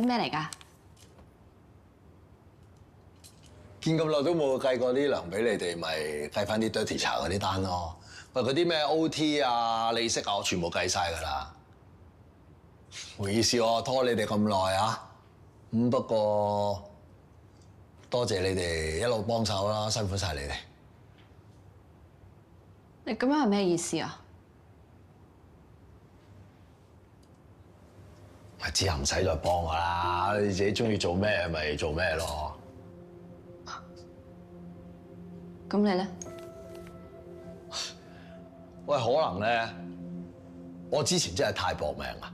咩嚟㗎？見咁耐都冇計過啲糧俾你哋，咪計翻啲 dirty 茶嗰啲單咯。喂，嗰啲咩 OT 啊、利息啊，我全部計晒㗎啦。唔好意思喎，拖你哋咁耐啊。咁不過多謝你哋一路幫手啦，辛苦晒你哋。你咁樣係咩意思啊？咪之後唔使再幫我啦，你自己中意做咩咪做咩咯。咁你咧？喂，可能咧，我之前真係太搏命啦，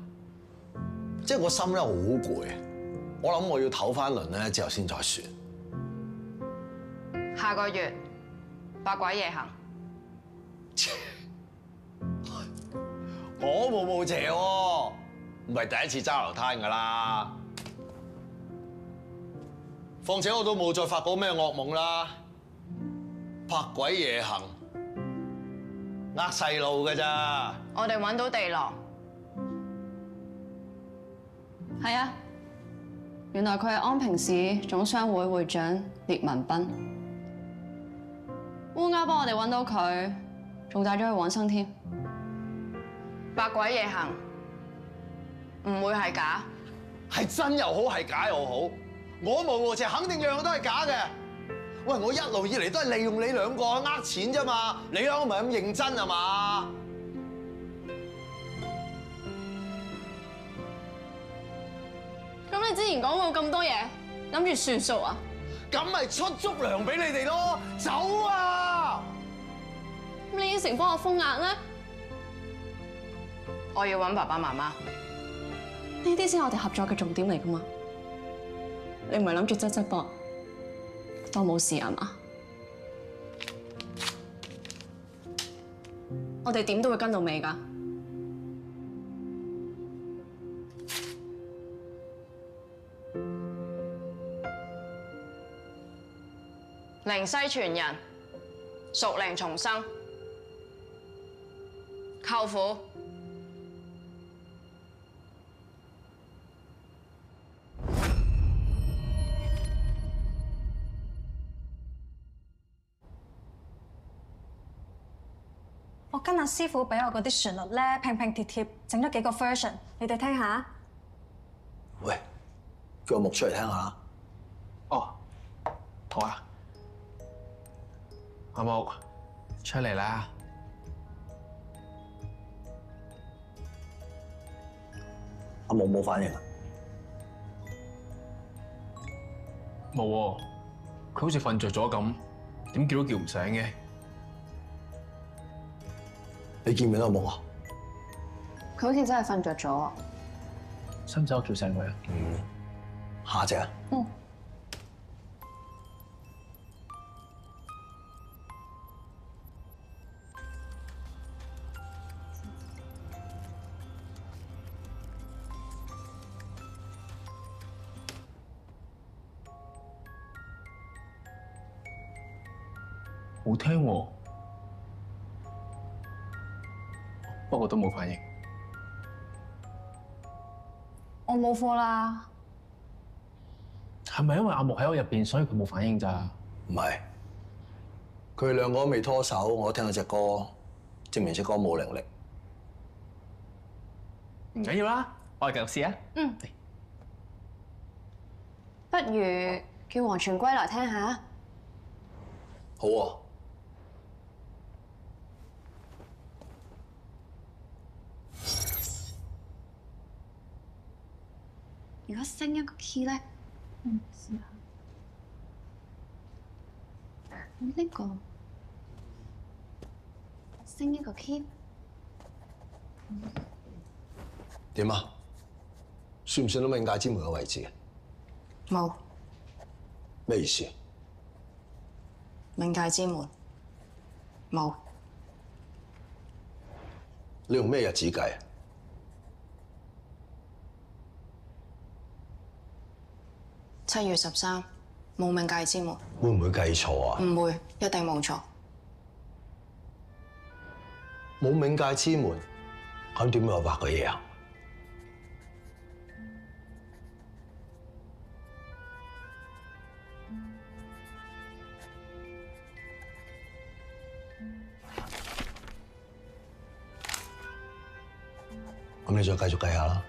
即係個心咧好攰，我諗我要唞翻輪咧之後先再算。下個月百鬼夜行，我冇邪喎，唔係第一次揸流灘㗎啦。況且我都冇再發過咩惡夢啦，百鬼夜行，呃細路㗎咋。我哋揾到地狼。係啊，原來佢係安平市總商會會長列文斌。烏鴉幫我哋揾到佢，仲帶咗去往生添。百鬼夜行唔會係假，係真又好，係假又好，我無邪，肯定樣樣都係假嘅。喂，我一路以嚟都係利用你兩個呃錢啫嘛，你兩個唔係咁認真係嘛？咁你之前講過咁多嘢，諗住算數啊？咁咪出足糧俾你哋咯，走啊！咁你應承幫我封額咧？我要揾爸爸媽媽，呢啲先係我哋合作嘅重點嚟噶嘛？你唔係諗住側側膊當冇事啊嘛？我哋點都會跟到尾㗎。靈西傳人，屬靈重生，舅父。我跟阿師傅俾我嗰啲旋律咧，拼拼貼貼，整咗幾個 version，你哋聽下。喂，叫個木出嚟聽下。哦，好啊，阿木出嚟啦。阿木冇反應啊？冇喎，佢好似瞓着咗咁，點叫都叫唔醒嘅。你見唔見到阿木啊？佢好似真係瞓着咗。使唔使我叫醒佢啊？下隻啊？嗯。好聽喎，不過都冇反應。我冇課啦。係咪因為阿木喺我入邊，所以佢冇反應咋？唔係，佢哋兩個都未拖手，我聽到隻歌，證明隻歌冇靈力。唔緊要啦，我哋繼續試啊。嗯。不如叫黃泉歸來聽下。好喎。如果升一個 key 咧，試下。呢個升一個 key，點啊？算唔算到冥界之門嘅位置啊？冇咩意思？冥界之門冇。你用咩日子計啊？7月13冇冥界之門。會唔會計錯啊？唔會，一定冇錯。冇冥界之門，咁點會有白鬼嘢啊？咁你再繼續計下啦。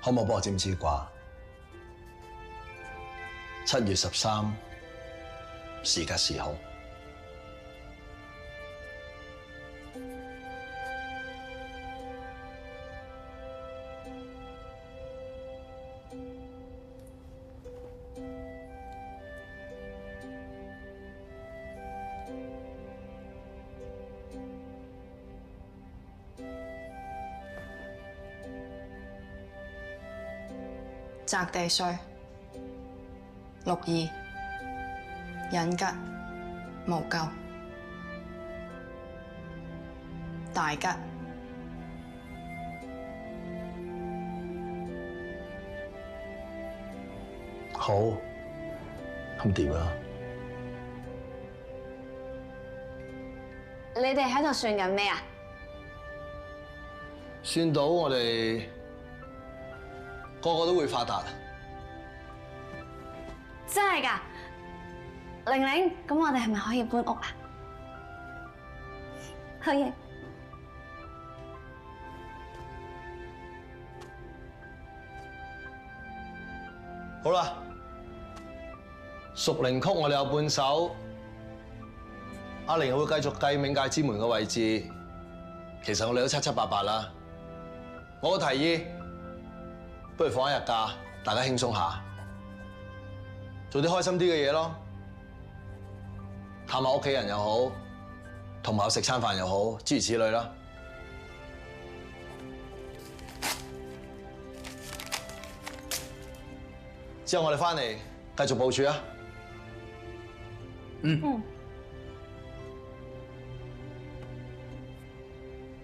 可唔可以幫我占支卦？7月13，時吉時好。擇地歲6/2，寅吉無咎，大吉。好，咁點啊？你哋喺度算緊咩啊？算到我哋個個都會發達。真係㗎，玲玲，咁我哋係咪可以搬屋啊？可以。好啦，屬靈曲我哋有半首，阿玲會繼續計冥界之門嘅位置。其實我哋都七七八八啦。我提議，不如放一日假，大家輕鬆下，做啲開心啲嘅嘢咯。探下屋企人又好，同埋食餐飯又好，諸如此類啦。之後我哋翻嚟繼續部署啊！玲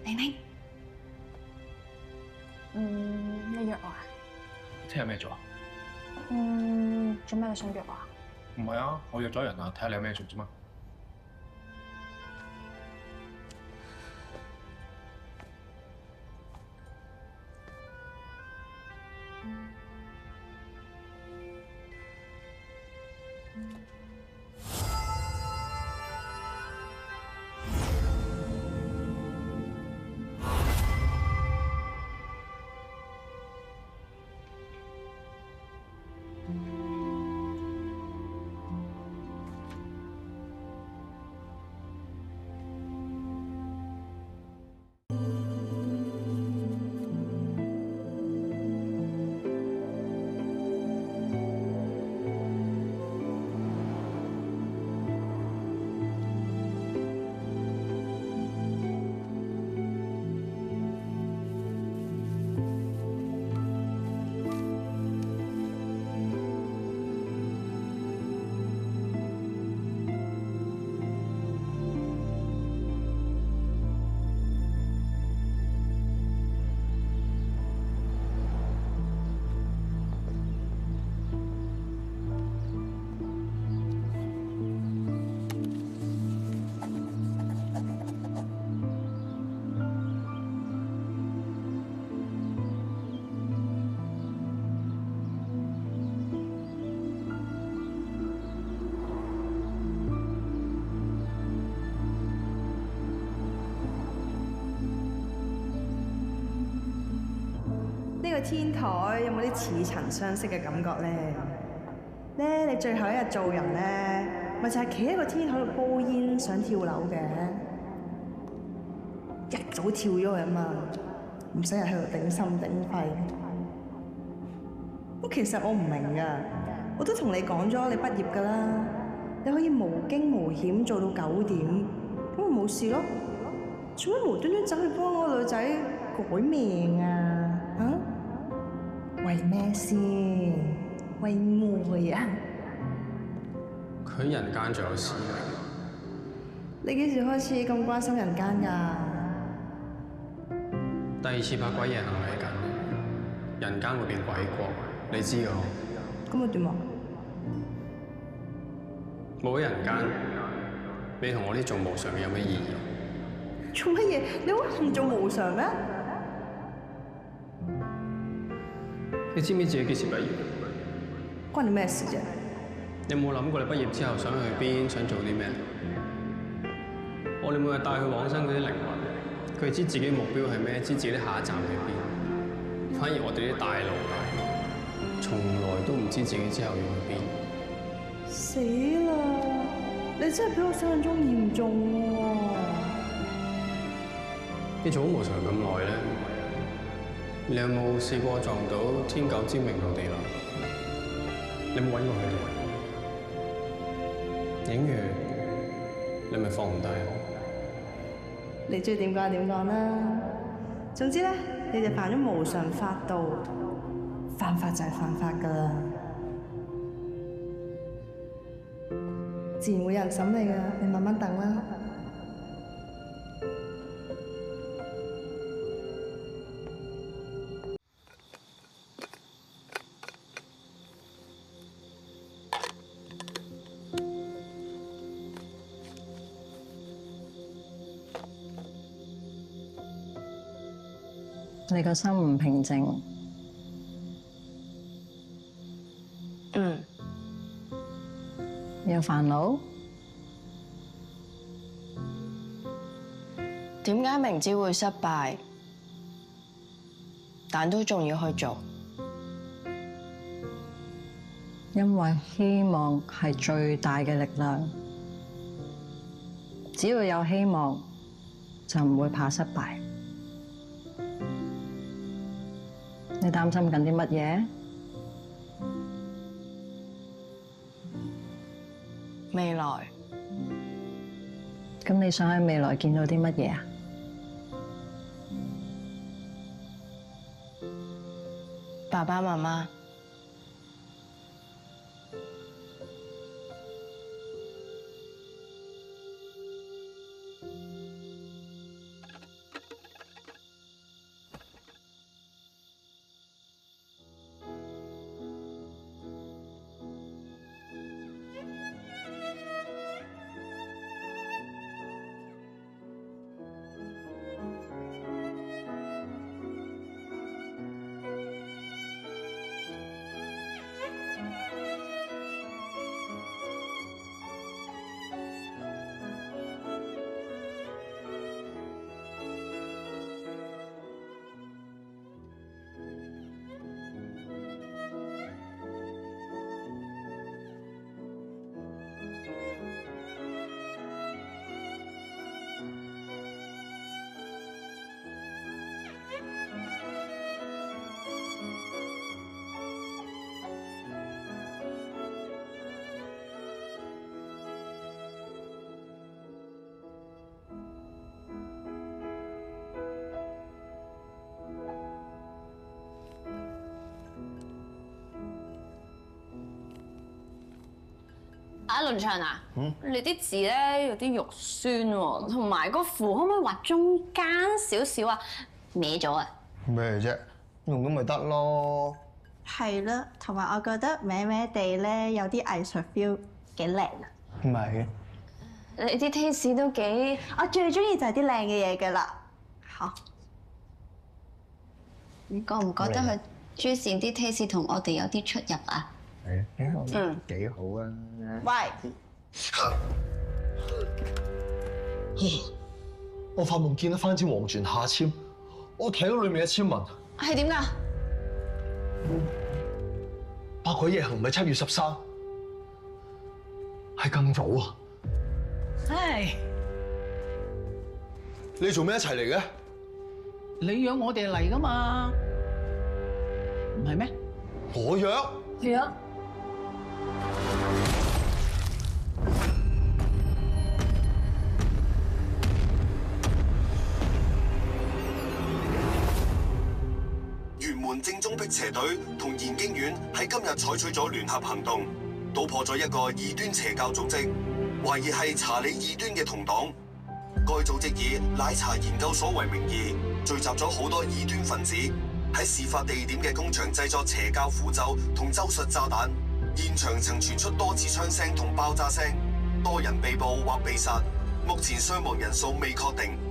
玲，你約我啊？聽日咩做啊？做咩你想約我啊？唔係啊，我約咗人啊，睇下你有咩做啫嘛。呢個天台有冇啲似曾相識嘅感覺咧？你最後一日做人咧，咪就係企喺個天台度煲煙想跳樓嘅，一早跳咗佢啊嘛，唔使日喺度頂心頂肺。咁其實我唔明㗎，我都同你講咗，你畢業㗎啦，你可以無驚無險做到9點，咁咪冇事咯。做乜無端端走去幫嗰個女仔改命啊？啊？為咩先？為愛啊！佢人間仲有使命。你幾時開始咁關心人間㗎？第2次拍鬼夜行嚟緊，人間會變鬼國，你知㗎？咁咪點啊？冇咗人間，你同我呢做無常嘅有咩意義？做乜嘢？你好恨做無常咩？你知唔知自己幾時畢業？關你咩事啫？你有冇諗過你畢業之後想去邊，想做啲咩？我哋每日帶佢往生嗰啲靈魂，佢哋知自己目標係咩，知自己下一站喺邊。反而我哋啲大佬，從來都唔知自己之後要去邊。死啦！你真係比我想象中嚴重喎！你做咗無常咁耐咧，你有冇試過撞到天狗之明同地流？你有冇揾過佢哋？影月，你咪放唔低我。你中意點講就點講啦。總之咧，你哋犯咗無常法度，犯法就係犯法㗎啦，自然會有人審你㗎，你慢慢等啦。你個心唔平靜，有煩惱？點解明知會失敗，但都仲要去做？因為希望係最大嘅力量，只要有希望，就唔會怕失敗。你擔心緊啲乜嘢？未來。咁你想喺未來見到啲乜嘢啊？爸爸媽媽。阿倫祥啊，你啲字咧有啲肉酸喎，同埋個符可唔可以畫中間少少啊？歪咗啊！咩啫？用咁咪得咯。係啦，同埋我覺得歪歪地咧有啲藝術 feel，幾靚啊！唔係嘅，你啲 taste 都幾……我最中意就係啲靚嘅嘢㗎啦。嚇！你覺唔覺得佢朱善啲 taste 同我哋有啲出入啊？係，幾好啊！喂，我發夢見得翻支黃泉下籤，我睇到裏面嘅籤文係點㗎？百鬼夜行唔係7月13，係更早啊！唉，你做咩一齊嚟嘅？你約我哋嚟㗎嘛？唔係咩？我約？係啊。玄門正宗辟邪隊同研經院喺今日採取咗聯合行動，搗破咗一個異端邪教組織，懷疑係查理異端嘅同黨。該組織以奶茶研究所為名義，聚集咗好多異端分子，喺事發地點嘅工場製作邪教符咒同咒術炸彈，現場曾傳出多次槍聲同爆炸聲。多人被捕或被殺，目前傷亡人數未確定。